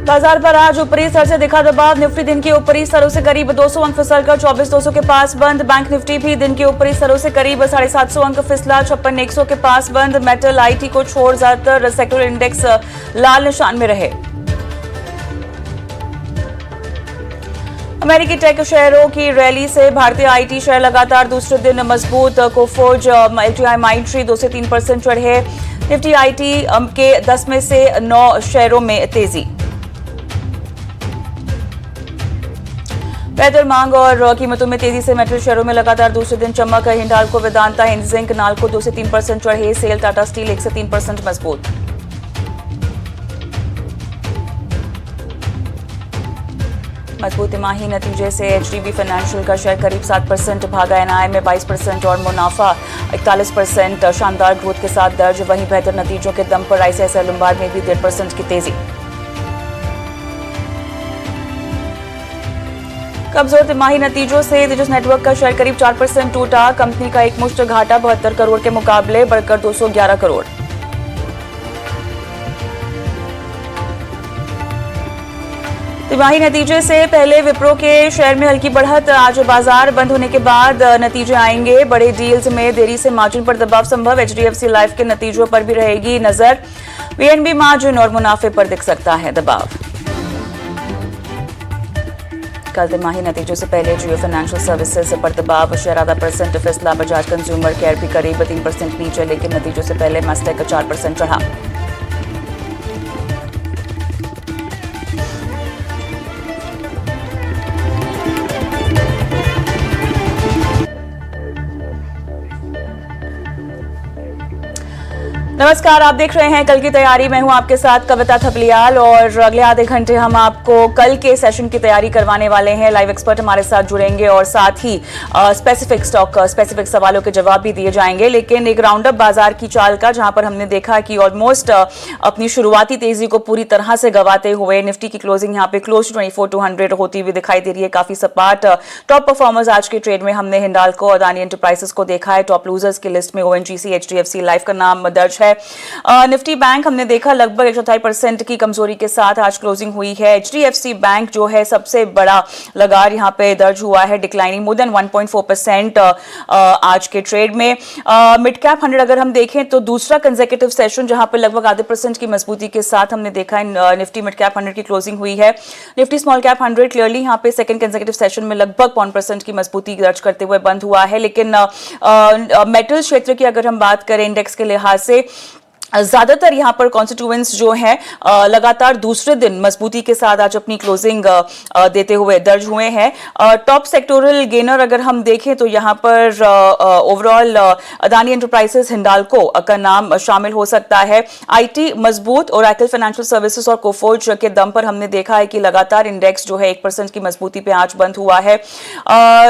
बाजार पर आज ऊपरी स्तर से दिखा दबाव। निफ्टी दिन के ऊपरी स्तरों से करीब 200 अंक फिसलकर 24,200 के पास बंद। बैंक निफ्टी भी दिन के ऊपरी स्तरों से करीब 750 अंक फिसला 56,100 के पास बंद। मेटल आईटी को छोड़ ज्यादातर सेक्टर इंडेक्स लाल निशान में रहे। अमेरिकी टेक शेयरों की रैली से भारतीय आईटी शेयर लगातार दूसरे दिन मजबूत। कोफोर्ज, एलटीआई, माइंडट्री 2 से 3% चढ़े। निफ्टी आईटी के 10 में से 9 शेयरों में तेजी। बेहतर मांग और कीमतों में तेजी से मेटल शेयरों में लगातार दूसरे दिन चमक। हिंडाल्को, वेदांता, हिंडजिंक, नाल्को 2 से 3% चढ़े। सेल, टाटा स्टील 1 से 3% मजबूत। मजबूत तिमाही नतीजे से एचडीबी फाइनेंशियल का शेयर करीब 7% भागा। एनआई में 22% और मुनाफा 41% शानदार ग्रोथ के साथ दर्ज। वहीं बेहतर नतीजों के दम पर आईसीआईसीआई लोम्बार्ड में भी 1.5% की तेजी। कमजोर तिमाही नतीजों से तेजस नेटवर्क का शेयर करीब 4% टूटा। कंपनी का एकमुश्त घाटा 72 करोड़ के मुकाबले बढ़कर 211 करोड़। तिमाही नतीजे से पहले विप्रो के शेयर में हल्की बढ़त। आज बाजार बंद होने के बाद नतीजे आएंगे। बड़े डील्स में देरी से मार्जिन पर दबाव संभव। एचडीएफसी लाइफ के नतीजों पर भी रहेगी नजर। पीएनबी मार्जिन और मुनाफे पर दिख सकता है दबाव। कल तिमाही नतीजों से पहले जियो फाइनेंशियल सर्विसेज पर दबाव। शेयर आधा % फिसला। बजाज कंज्यूमर केयर भी करीब 3% नीचे, लेकिन नतीजों से पहले मस्टेक 4% चढ़ा। नमस्कार, आप देख रहे हैं कल की तैयारी। मैं हूं आपके साथ कविता थपलियाल और अगले आधे घंटे हम आपको कल के सेशन की तैयारी करवाने वाले हैं। लाइव एक्सपर्ट हमारे साथ जुड़ेंगे और साथ ही स्पेसिफिक स्टॉक स्पेसिफिक सवालों के जवाब भी दिए जाएंगे। लेकिन एक राउंड अप बाजार की चाल का, जहां पर हमने देखा कि ऑलमोस्ट अपनी शुरुआती तेजी को पूरी तरह से गंवाते हुए निफ्टी की क्लोजिंग यहां पे क्लोज 24,200 होती हुई दिखाई दे रही है, काफी सपाट। टॉप परफॉर्मर्स आज के ट्रेड में हमने हिंडाल्को, अदानी एंटरप्राइजेस को देखा है। टॉप लूजर्स की लिस्ट में ओएनजीसी, एचडीएफसी लाइफ का नाम दर्ज है। निफ्टी बैंक हमने देखा लगभग 1.4% की कमजोरी के साथ आज क्लोजिंग हुई है। एचडीएफसी बैंक जो है सबसे बड़ा लगार यहां पे दर्ज हुआ है, डिक्लाइनिंग मोर देन 1.4% आज के ट्रेड में। मिड कैप 100 अगर हम देखें तो दूसरा कंसेक्यूटिव सेशन जहां पे लगभग आधे % की मजबूती के साथ हमने देखा है निफ्टी मिड कैप 100 की क्लोजिंग हुई है। निफ्टी स्मॉल कैप 100 क्लियरली यहां पे सेकंड कंसेक्यूटिव सेशन में लगभग 0.5% की मजबूती दर्ज करते हुए बंद हुआ है। लेकिन मेटल क्षेत्र की अगर हम बात करें इंडेक्स के लिहाज से, ज्यादातर यहां पर कॉन्स्टिट्यूएंट्स जो हैं लगातार दूसरे दिन मजबूती के साथ आज अपनी क्लोजिंग देते हुए दर्ज हुए हैं। टॉप सेक्टोरल गेनर अगर हम देखें तो यहां पर ओवरऑल अदानी एंटरप्राइजेस, हिंडाल्को का नाम शामिल हो सकता है। आईटी मजबूत, ओरेकल फाइनेंशियल सर्विसेज और कोफोर्ज के दम पर हमने देखा है कि लगातार इंडेक्स जो है 1% की मजबूती पे आज बंद हुआ है।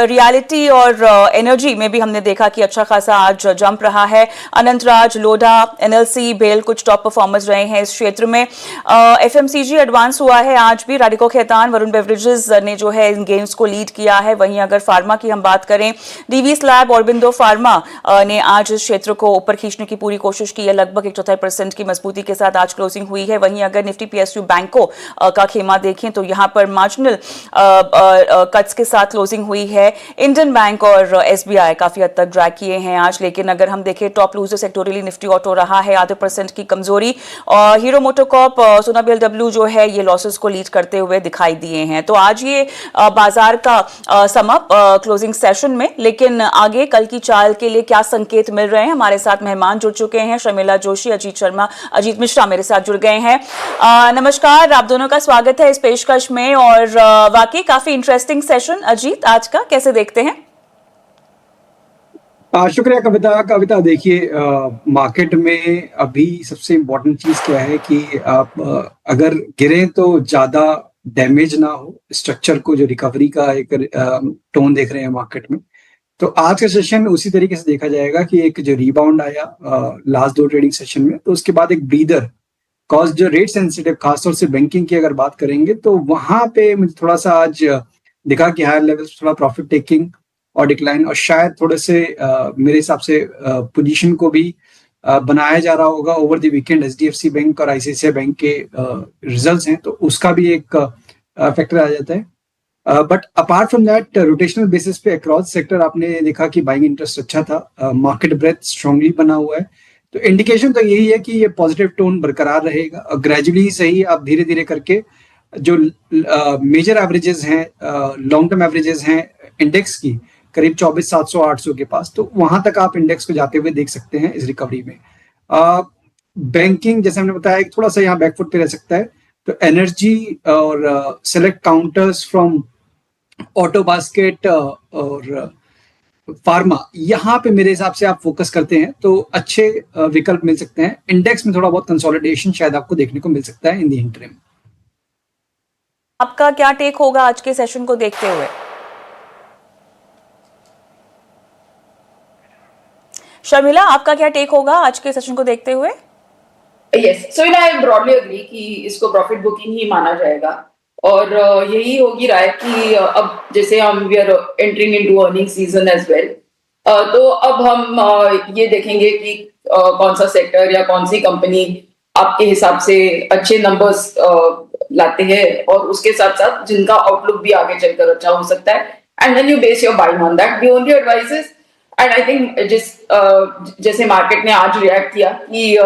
रियलिटी और एनर्जी में भी हमने देखा कि अच्छा खासा आज जंप रहा है। अनंतराज, लोढ़ा, एनएलसी, बेल कुछ टॉप परफॉर्मर्स रहे हैं इस क्षेत्र में। एफएमसीजी एडवांस हुआ है आज भी। राडिको खैतान, वरुण बेवरेजेस ने जो है इन गेम्स को लीड किया है। वहीं अगर फार्मा की हम बात करें, डीवी स्लैब, ऑरबिंदो फार्मा ने आज इस क्षेत्र को ऊपर खींचने की पूरी कोशिश की है। लगभग 1.4% की मजबूती के साथ आज क्लोजिंग हुई है। वहीं अगर निफ्टी पीएसयू बैंकों का खेमा देखें तो यहां पर मार्जिनल कट्स के साथ क्लोजिंग हुई है। इंडियन बैंक और एसबीआई काफी हद तक ड्रैग किए हैं आज। लेकिन अगर हम देखें टॉप लूजर सेक्टोरली निफ्टी ऑटो रहा है 0.5% की कमजोरी। और हीरो मोटोकॉर्प, सोना बीएलडब्ल्यू जो है ये लॉसेस को लीड करते हुए दिखाई दिए हैं। तो आज ये बाजार का समअप क्लोजिंग सेशन में। लेकिन आगे कल की चाल के लिए क्या संकेत मिल रहे हैं, हमारे साथ मेहमान जुड़ चुके हैं। शर्मिला जोशी, अजीत मिश्रा मेरे साथ जुड़ गए हैं। नमस्कार, आप दोनों का स्वागत है इस पेशकश में। और वाकई काफी इंटरेस्टिंग सेशन अजीत आज का, कैसे देखते हैं? शुक्रिया कविता देखिए, मार्केट में अभी सबसे इम्पोर्टेंट चीज क्या है कि आप अगर गिरे तो ज्यादा डैमेज ना हो। स्ट्रक्चर को जो रिकवरी का एक टोन देख रहे हैं मार्केट में, तो आज का सेशन उसी तरीके से देखा जाएगा कि एक जो रिबाउंड आया लास्ट 2 ट्रेडिंग सेशन में, तो उसके बाद एक ब्रीदर। कॉस्ट जो रेट सेंसिटिव, खासतौर से बैंकिंग की अगर बात करेंगे, तो वहां पे मुझे थोड़ा सा आज दिखा कि हायर लेवल थोड़ा प्रॉफिट टेकिंग और डिक्लाइन, और शायद थोड़े से मेरे हिसाब से पोजीशन को भी बनाया जा रहा होगा over the weekend. HDFC bank और आईसीआईसीआई बैंक के रिजल्ट्स हैं, तो उसका भी एक फैक्टर आ जाता है। But apart from that, rotational basis पे अक्रॉस सेक्टर आपने देखा कि बाइंग इंटरेस्ट अच्छा था, मार्केट ब्रेथ स्ट्रांगली बना हुआ है, तो इंडिकेशन तो यही है कि ये पॉजिटिव टोन बरकरार रहेगा और ग्रेजुअली सही आप धीरे धीरे करके जो मेजर एवरेजेस हैं, लॉन्ग टर्म एवरेजेस हैं इंडेक्स की, करीब 24,700 800 के पास, तो वहां तक आप इंडेक्स को जाते हुए देख सकते हैं इस रिकवरी में। बैंकिंग जैसे हमने बताया थोड़ा सा यहाँ बैकफुट पे रह सकता है, तो एनर्जी और select counters from auto basket और फार्मा, यहाँ पे मेरे हिसाब से आप फोकस करते हैं तो अच्छे विकल्प मिल सकते हैं। इंडेक्स में थोड़ा बहुत कंसोलिडेशन शायद आपको देखने को मिल सकता है इन द इंटरिम। आपका क्या टेक होगा आज के सेशन को देखते हुए? शर्मिला, आपका क्या टेक होगा आज के सेशन को देखते हुए? यस, सो आई ब्रॉडली अग्री कि इसको प्रॉफिट बुकिंग ही माना जाएगा और यही होगी राय कि अब जैसे हम we are entering into earning season as well, तो अब हम ये देखेंगे कि कौन सा सेक्टर या कौन सी कंपनी आपके हिसाब से अच्छे नंबर्स लाते हैं और उसके साथ साथ जिनका आउटलुक भी आगे चलकर अच्छा हो सकता है, and then you base your buying on that. The only advice is, and I think जैसे मार्केट ने आज रिएक्ट किया कि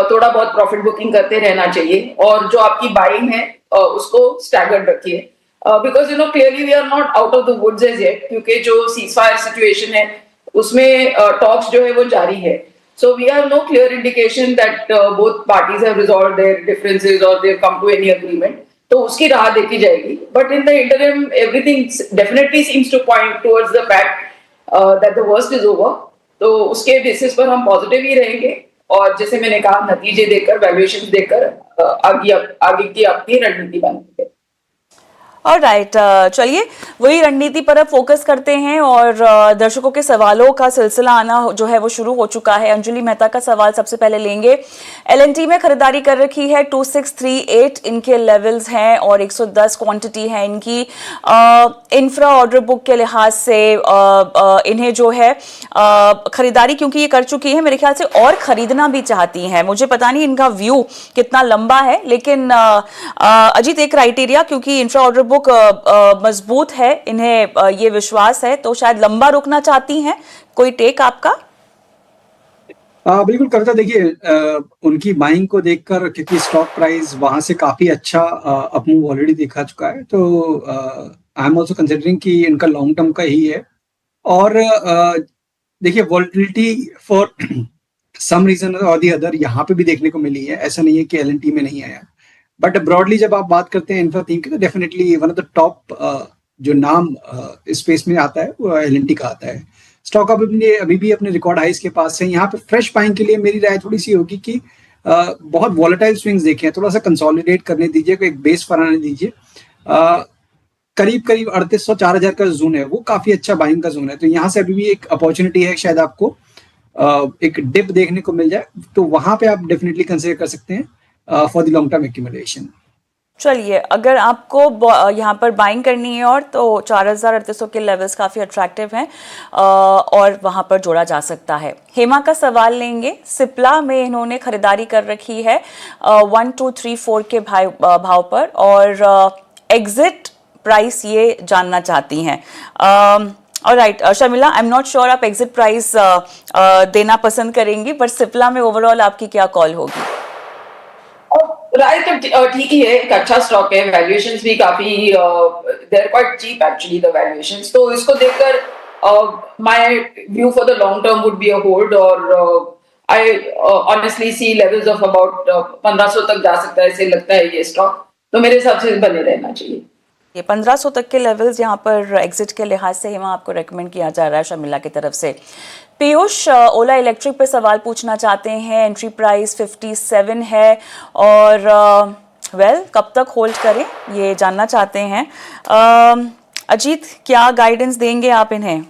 थोड़ा बहुत प्रॉफिट बुकिंग करते रहना चाहिए और जो आपकी बाइंग है उसको स्टैगर्ड रखिए, because you know clearly we are not out of the woods as yet, क्योंकि जो सीजफायर सिचुएशन है उसमें टॉक्स जो है वो जारी है। So we have no clear indication that both parties have resolved their differences or they've come to any agreement. तो उसकी राह देखी जाएगी. But in the interim, everything definitely seems to point towards the fact that the worst is over. तो उसके basis पर हम positive ही रहेंगे और जैसे मैंने कहा नतीजे देखकर, वैल्यूएशंस देखकर आगे की आपकी रणनीति बनती है। ऑलराइट, चलिए वही रणनीति पर अब फोकस करते हैं और दर्शकों के सवालों का सिलसिला आना जो है वो शुरू हो चुका है। अंजलि मेहता का सवाल सबसे पहले लेंगे। एलएनटी में खरीदारी कर रखी है, 2638 इनके लेवल्स हैं और 110 क्वांटिटी है इनकी। इंफ्रा ऑर्डर बुक के लिहाज से इन्हें जो है खरीदारी क्योंकि ये कर चुकी है, मेरे ख्याल से और खरीदना भी चाहती हैं। मुझे पता नहीं इनका व्यू कितना लंबा है, लेकिन अजीत एक क्राइटेरिया, क्योंकि इंफ्रा ऑर्डर बुक मजबूत है, इन्हें ये विश्वास है, तो शायद लंबा रुकना चाहती हैं। कोई टेक आपका? बिल्कुल कविता, देखिए उनकी बाइंग को देखकर, क्योंकि स्टॉक प्राइस वहां से काफी अच्छा अपमूव ऑलरेडी देखा चुका है, तो आई एम ऑल्सो कंसिडरिंग कि इनका लॉन्ग टर्म का ही है। और देखिए वॉलेटिलिटी फॉर सम रीजन और दी अदर यहाँ पे भी देखने को मिली है, ऐसा नहीं है कि एलएनटी में नहीं आया। बट ब्रॉडली जब आप बात करते हैं इंफ्रा थीम की, तो definitely one of the top जो नाम इस स्पेस में आता है वो एलएनटी का आता है। स्टॉक अभी भी अपने रिकॉर्ड हाइस के पास है। यहाँ पे फ्रेश बाइंग के लिए मेरी राय थोड़ी सी होगी कि बहुत वॉलेटाइल स्विंग्स देखें, थोड़ा सा कंसोलिडेट करने दीजिए, एक बेस बनाने दीजिए। करीब 3800 4000 का जोन है, वो काफी अच्छा बाइंग का जोन है, तो यहाँ से अभी भी एक अपॉर्चुनिटी है, शायद आपको एक डिप देखने को मिल जाए, तो वहां पे आप डेफिनेटली कंसिडर कर सकते हैं for the long term accumulation. चलिए, अगर आपको यहाँ पर बाइंग करनी है और तो 4800 के लेवल्स काफ़ी अट्रैक्टिव हैं और वहाँ पर जोड़ा जा सकता है। हेमा का सवाल लेंगे। सिप्ला में इन्होंने खरीदारी कर रखी है 1234 के भाव पर और एग्जिट प्राइस ये जानना चाहती हैं। Alright Sharmila, I am not sure आप एग्जिट प्राइस देना पसंद करेंगी, पर सिप्ला में ओवरऑल आपकी क्या कॉल होगी? राय तो ठीक ही है, एक अच्छा स्टॉक है, वैल्यूएशंस भी काफी they are quite cheap actually the valuations, तो इसको देखकर my view for the long term would be a hold और I honestly see levels of about 1500 तक जा सकता है, ऐसे लगता है ये स्टॉक, तो मेरे हिसाब से बने रहना चाहिए। ये 1500 तक के लेवल्स यहाँ पर एग्जिट के लिहाज से हेमा आपको रेकमेंड किया जा रहा है शर्मिला की तरफ से। पीयूष ओला इलेक्ट्रिक पे सवाल पूछना चाहते हैं। एंट्री प्राइस 57 है और वेल कब तक होल्ड करें ये जानना चाहते हैं। अजीत, क्या गाइडेंस देंगे आप इन्हें?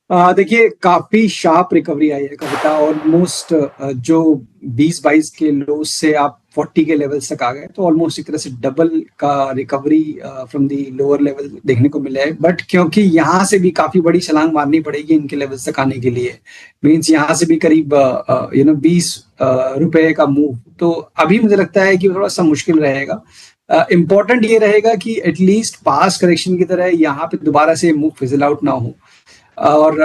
देखिए काफी शार्प रिकवरी आई है कविता, ऑलमोस्ट जो 20-22 के लो से आप 40 के लेवल्स तक आ गए, तो ऑलमोस्ट एक तरह से डबल का recovery from the lower level देखने को मिला है। बट क्योंकि यहाँ से भी काफी बड़ी छलांग मारनी पड़ेगी इनके लेवल्स तक आने के लिए, मीन्स यहाँ से भी करीब 20 रुपए का मूव, तो अभी मुझे लगता है कि थोड़ा सा मुश्किल रहेगा। इम्पोर्टेंट ये रहेगा कि एटलीस्ट पास करेक्शन की तरह यहाँ पे दोबारा से मूव फिजल आउट ना हो, और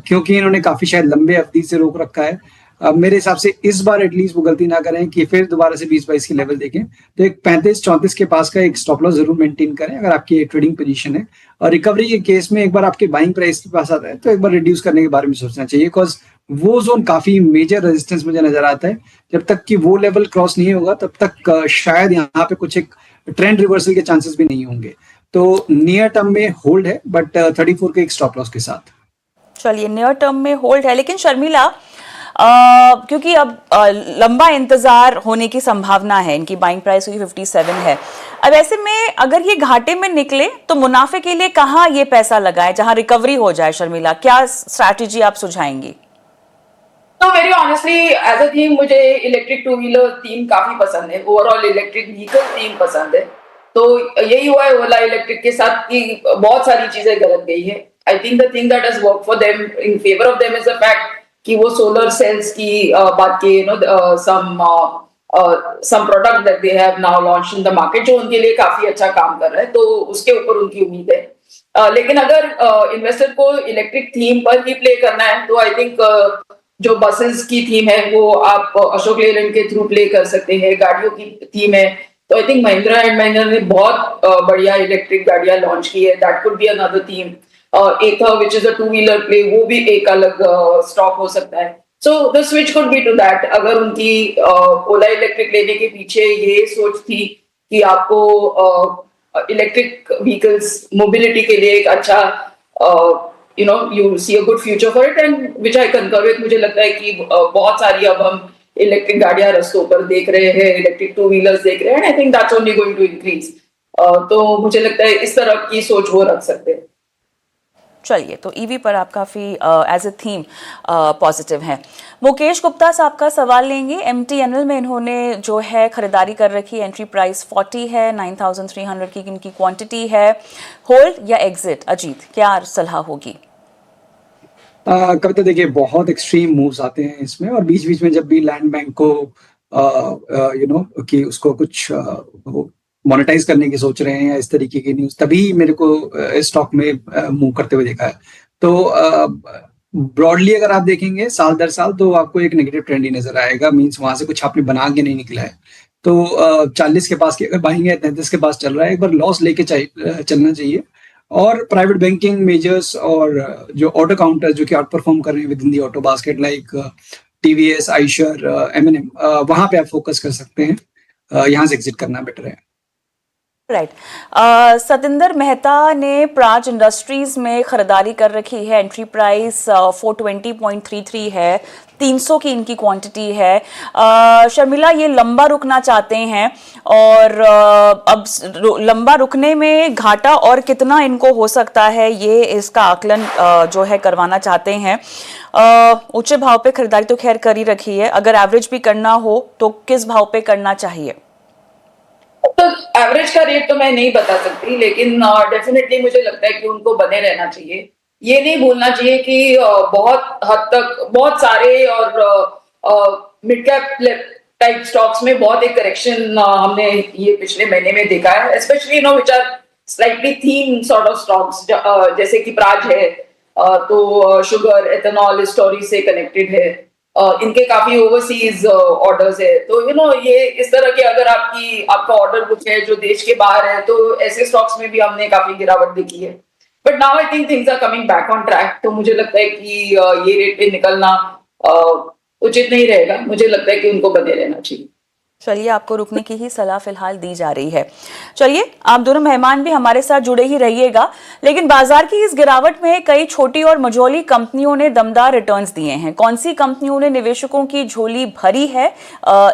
क्योंकि इन्होंने काफी शायद लंबे अवधि से रोक रखा है, मेरे हिसाब से इस बार एटलीस्ट वो गलती ना करें कि फिर दोबारा से 20-22 की लेवल देखें, तो एक 35-34 के पास का एक स्टॉप लॉस जरूर मेंटेन करें अगर आपकी ट्रेडिंग पोजीशन है। और रिकवरी के केस में एक बार आपके बाइंग प्राइस के पास आता है तो एक बार रिड्यूस करने के बारे में सोचना चाहिए, बिकॉज वो जोन काफी मेजर रेजिस्टेंस मुझे नजर आता है। जब तक कि वो लेवल क्रॉस नहीं होगा तब तक शायद यहाँ पे कुछ एक ट्रेंड रिवर्सल के चांसेस भी नहीं होंगे, तो नियर टर्म में होल्ड है, बट 34 के एक स्टॉप लॉस के साथ। चलिए, नियर टर्म में होल्ड है, लेकिन शर्मिला क्योंकि अब लंबा इंतजार होने की संभावना है, इनकी बाइंग प्राइस हुई 57 है। अब ऐसे में अगर ये घाटे में निकले तो मुनाफे के लिए कहाँ ये पैसा लगाए जहां रिकवरी हो जाए? शर्मिला, क्या स्ट्रैटेजी आप सुझाएंगी? तो very honestly as a theme मुझे इलेक्ट्रिक टू व्हीलर थीम काफी पसंद है, ओवरऑल इलेक्ट्रिक व्हीकल थीम पसंद है। तो यही हुआ है ओला इलेक्ट्रिक के साथ कि बहुत सारी चीजें गलत गई है। I think the thing that has work for them in favour of them is the fact कि वो सोलर सेल्स की बात की, you know some product that they have now launched in the market, जो उनके लिए काफी अच्छा काम कर रहा है, तो उसके ऊपर उनकी उम्मीद है। लेकिन अगर इन्वेस्टर को इलेक्ट्रिक थीम पर ही प्ले करना है तो आई थिंक जो बसेस की थीम है वो आप अशोक लेलैंड के थ्रू प्ले कर सकते हैं। गाड़ियों की थीम है तो I think Mahindra and Mahindra ने बहुत बढ़िया इलेक्ट्रिक गाड़ियां लॉन्च की है, that could be another theme. Ather which is a two wheeler play, वो भी एक अलग स्टॉक हो सकता है। So the switch could be to that. अगर उनकी ओला इलेक्ट्रिक लेने के पीछे ये सोच थी कि आपको इलेक्ट्रिक व्हीकल्स मोबिलिटी के लिए एक अच्छा you know you see a good future for it, and which I concur with। मुझे लगता है कि बहुत सारी अब हम इलेक्ट्रिक गाड़ियां रस्तों पर देख रहे हैं, इलेक्ट्रिक टू व्हीलर्स देख रहे हैं, I think that's only going to increase. तो मुझे लगता है इस तरह की सोच वो रख सकते हैं। चलिए, तो ईवी पर आप काफी एज ए थीम पॉजिटिव हैं। मुकेश गुप्ता साहब का सवाल लेंगे। MTNL में इन्होंने जो है खरीदारी कर रखी, एंट्री प्राइस 40 है, 9300 की इनकी क्वांटिटी है, होल्ड या एग्जिट? अजीत, क्या सलाह होगी? कविता, देखिए बहुत एक्सट्रीम मूव्स आते हैं इसमें, और बीच बीच में जब भी लैंड बैंक को कि उसको कुछ मोनेटाइज करने की सोच रहे हैं या इस तरीके की न्यूज, तभी मेरे को स्टॉक में मूव करते हुए देखा है। तो ब्रॉडली अगर आप देखेंगे साल दर साल तो आपको एक नेगेटिव ट्रेंड ही नजर आएगा, मींस वहां से कुछ आपने बना के नहीं निकला है। तो 40 के पास की अगर बाइंग है, 33 के पास चल रहा है, एक बार लॉस लेके चलना चाहिए। और प्राइवेट बैंकिंग मेजर्स और जो ऑटो काउंटर्स जो कि आउट परफॉर्म कर रहे हैं with in the auto basket, like TVS, Eicher, M&M, वहां पे आप फोकस कर सकते हैं, यहाँ से एग्जिट करना बेटर है। राइट। सतिंदर मेहता ने प्राज इंडस्ट्रीज में खरीदारी कर रखी है, एंट्री प्राइस 420.33 है, 300 की इनकी क्वांटिटी है। शर्मिला, ये लंबा रुकना चाहते हैं, और अब लंबा रुकने में घाटा और कितना इनको हो सकता है, ये इसका आकलन जो है करवाना चाहते हैं। ऊंचे भाव पे खरीदारी तो खैर कर ही रखी है, अगर एवरेज भी करना हो तो किस भाव पे करना चाहिए? तो एवरेज का रेट तो मैं नहीं बता सकती, लेकिन डेफिनेटली मुझे लगता है कि उनको बने रहना चाहिए। ये नहीं भूलना चाहिए कि बहुत हद तक बहुत सारे और मिड कैप टाइप स्टॉक्स में बहुत एक करेक्शन हमने ये पिछले महीने में देखा है, specially which are slightly theme sort of stocks, जैसे कि प्राज है, तो शुगर, एथेनॉल स्टोरी से कनेक्टेड है, इनके काफी ओवरसीज ऑर्डर्स है। तो ये इस तरह के अगर आपका ऑर्डर बुक है जो देश के बाहर है, तो ऐसे स्टॉक्स में भी हमने काफी गिरावट देखी है। But now I think things are coming back on track, तो मुझे लगता है कि ये रेट पे निकलना उचित नहीं रहेगा। मुझे लगता है कि उनको बने रहना चाहिए। चलिए, आपको रुकने की ही सलाह फिलहाल दी जा रही है। चलिए, आप दोनों मेहमान भी हमारे साथ जुड़े ही रहिएगा, लेकिन बाजार की इस गिरावट में कई छोटी और मझोली कंपनियों ने दमदार रिटर्न्स दिए हैं। कौन सी कंपनियों ने निवेशकों की झोली भरी है,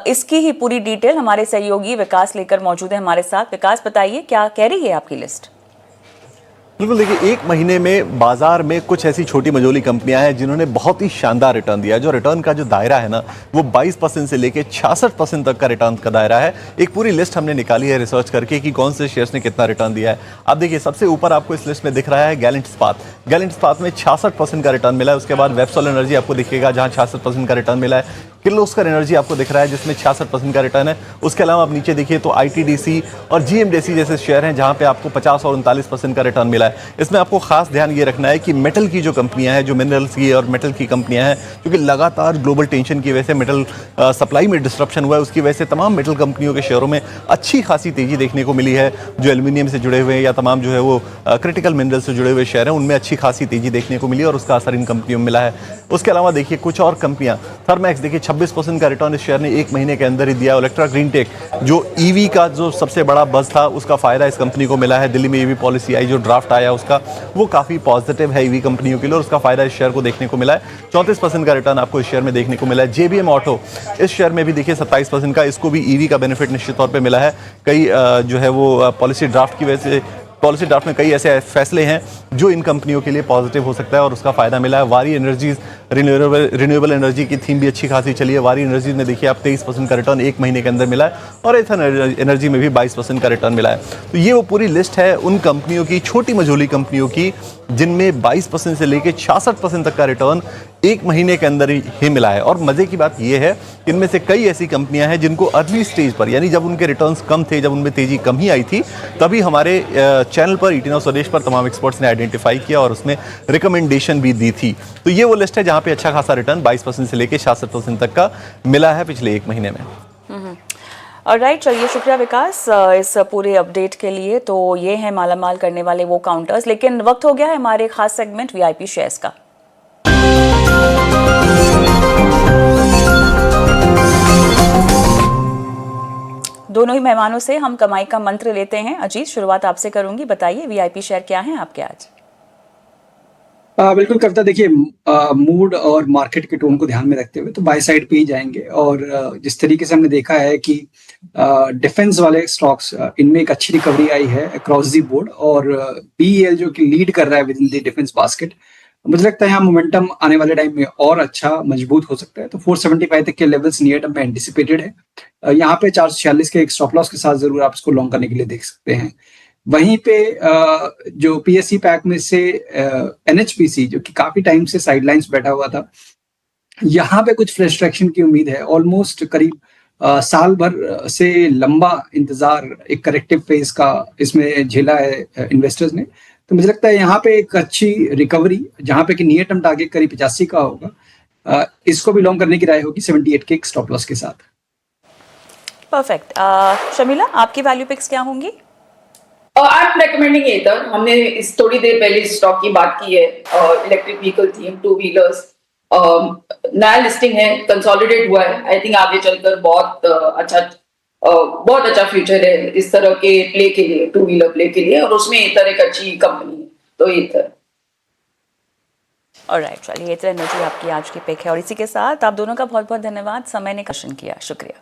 इसकी ही पूरी डिटेल हमारे सहयोगी विकास लेकर मौजूद है हमारे साथ। विकास, बताइए क्या कह रही है आपकी लिस्ट? बिल्कुल, देखिए एक महीने में बाजार में कुछ ऐसी छोटी मझोली कंपनियां हैं जिन्होंने बहुत ही शानदार रिटर्न दिया है। जो रिटर्न का जो दायरा है ना, वो 22% से लेके 66% तक का रिटर्न का दायरा है। एक पूरी लिस्ट हमने निकाली है रिसर्च करके कि कौन से शेयर्स ने कितना रिटर्न दिया है। आप देखिए सबसे ऊपर आपको इस लिस्ट में दिख रहा है गैलेंट इस्पात। गैलेंट इस्पात में 66% का रिटर्न मिला है। उसके बाद वेबसॉल एनर्जी आपको दिखेगा जहां 66% का रिटर्न मिला है। किर्लोस्कर एनर्जी आपको दिख रहा है जिसमें 66% का रिटर्न है। उसके अलावा आप नीचे देखिए तो आईटीडीसी और जीएमडीसी जैसे शेयर हैं जहां पे आपको 50 और 39% का रिटर्न मिला है। इसमें आपको खास ध्यान ये रखना है कि मेटल की जो कंपनियां हैं, जो मिनरल्स की और मेटल की कंपनियां हैं, क्योंकि लगातार ग्लोबल टेंशन की वजह से मेटल सप्लाई में डिस्ट्रप्शन हुआ है, उसकी वजह से तमाम मेटल कंपनियों के शेयरों में अच्छी खासी तेजी देखने को मिली है। जो एल्यूमिनियम से जुड़े हुए हैं या तमाम जो है वो क्रिटिकल मिनरल से जुड़े हुए शेयर हैं, उनमें अच्छी खासी तेजी देखने को मिली और उसका असर इन कंपनियों में मिला है। उसके अलावा देखिए कुछ और कंपनियां, थर्मैक्स देखिए 26% का रिटर्न इस शेयर ने एक महीने के अंदर ही दिया। इलेक्ट्रा ग्रीनटेक जो ईवी का जो सबसे बड़ा बज था, उसका फायदा इस कंपनी को मिला है। दिल्ली में ईवी पॉलिसी आई, जो ड्राफ्ट आया उसका, वो काफी पॉजिटिव है ईवी कंपनियों के लिए और उसका फायदा इस शेयर को देखने को मिला है। 34% का रिटर्न आपको इस शेयर में देखने को मिला है। जेबीएम ऑटो इस शेयर में भी देखिए 27% का, इसको भी ईवी का बेनिफिट निश्चित तौर पर मिला है। कई जो है वो पॉलिसी ड्राफ्ट की वजह से, पॉलिसी ड्राफ्ट में कई ऐसे फैसले हैं जो इन कंपनियों के लिए पॉजिटिव हो सकता है और उसका फायदा मिला है। वारी एनर्जीज रिन्यूएबल एनर्जी की थीम भी अच्छी खासी चली है। वारी एनर्जीज में देखिए आप 23% का रिटर्न एक महीने के अंदर मिला है और एथन एनर्जी में भी 22% का रिटर्न मिला है। तो ये वो पूरी लिस्ट है उन कंपनियों की, छोटी मझोली कंपनियों की, जिनमें 22% से लेकर 66% तक का रिटर्न एक महीने के अंदर ही मिला है। और मजे की बात यह है कि इनमें से कई ऐसी कंपनियां हैं जिनको अर्ली स्टेज पर, यानी जब उनके रिटर्न्स कम थे, जब उनमें तेजी कम ही आई थी, तभी हमारे चैनल पर ईटी नाउ स्वदेश पर तमाम एक्सपर्ट्स ने आइडेंटिफाई किया और उसमें रिकमेंडेशन भी दी थी। तो ये वो लिस्ट है जहां पे अच्छा खासा रिटर्न 22% से लेकर 66% तक का मिला है पिछले एक महीने में। ऑलराइट, चलिए शुक्रिया विकास इस पूरे अपडेट के लिए। तो ये है मालामाल करने वाले वो काउंटर्स, लेकिन वक्त हो गया है हमारे खास सेगमेंट वीआईपी शेयर्स का। दोनों ही मेहमानों से हम कमाई का मंत्र लेते हैं। अजीत, शुरुआत आपसे करूंगी, बताइए वीआईपी शेयर क्या हैं आपके आज? बिल्कुल कविता, देखिए मूड और मार्केट के टोन को ध्यान में रखते हुए तो बाय साइड पे ही जाएंगे। और जिस तरीके से हमने देखा है कि डिफेंस वाले स्टॉक्स, इनमें एक अच्छी रिकवरी आई है अक्रॉस दी बोर्ड, और बीईएल जो कि लीड कर रहा है with in the defence basket, मुझे लगता है यहाँ मोमेंटम आने वाले टाइम में और अच्छा मजबूत हो सकता है। तो 475 तक के लेवल्स नियर टर्म में एंटिसिपेटेड है। यहाँ पे 446 के एक स्टॉप लॉस के साथ जरूर आप इसको लॉन्ग करने के लिए देख सकते हैं। वहीं पे जो पीएससी पैक में से एनएचपीसी, जो कि काफी टाइम से साइडलाइंस बैठा हुआ था, यहाँ पे कुछ फ्रेश ट्रैक्शन की उम्मीद है। ऑलमोस्ट करीब साल भर से लंबा इंतजार, एक करेक्टिव फेज का इसमें झेला है इन्वेस्टर्स ने। तो मुझे लगता है यहाँ पे एक अच्छी रिकवरी, जहाँ पे कि नियर टर्म टारगेट करीब 85 का होगा, इसको भी लॉन्ग करने की राय होगी 78 के एक स्टॉप लॉस के साथ। परफेक्ट। शमीला, आपकी वैल्यू पिक्स क्या होंगी? आई एम रेकमेंडिंग एथर। हमने इस थोड़ी देर पहले इस स्टॉक की बात की है। Electric vehicle theme, two wheelers, नया लिस्टिंग है, कंसोलिडेट हुआ है। आई थिंक आगे चलकर बहुत अच्छा फ्यूचर है इस तरह के प्ले के लिए, टू व्हीलर प्ले के लिए, और उसमें एथर एक अच्छी कंपनी है, तो एथर। ऑलराइट, चलिए एथर एनर्जी आपकी आज की पिक है। और इसी के साथ आप दोनों का बहुत बहुत धन्यवाद, समय ने कशन किया, शुक्रिया।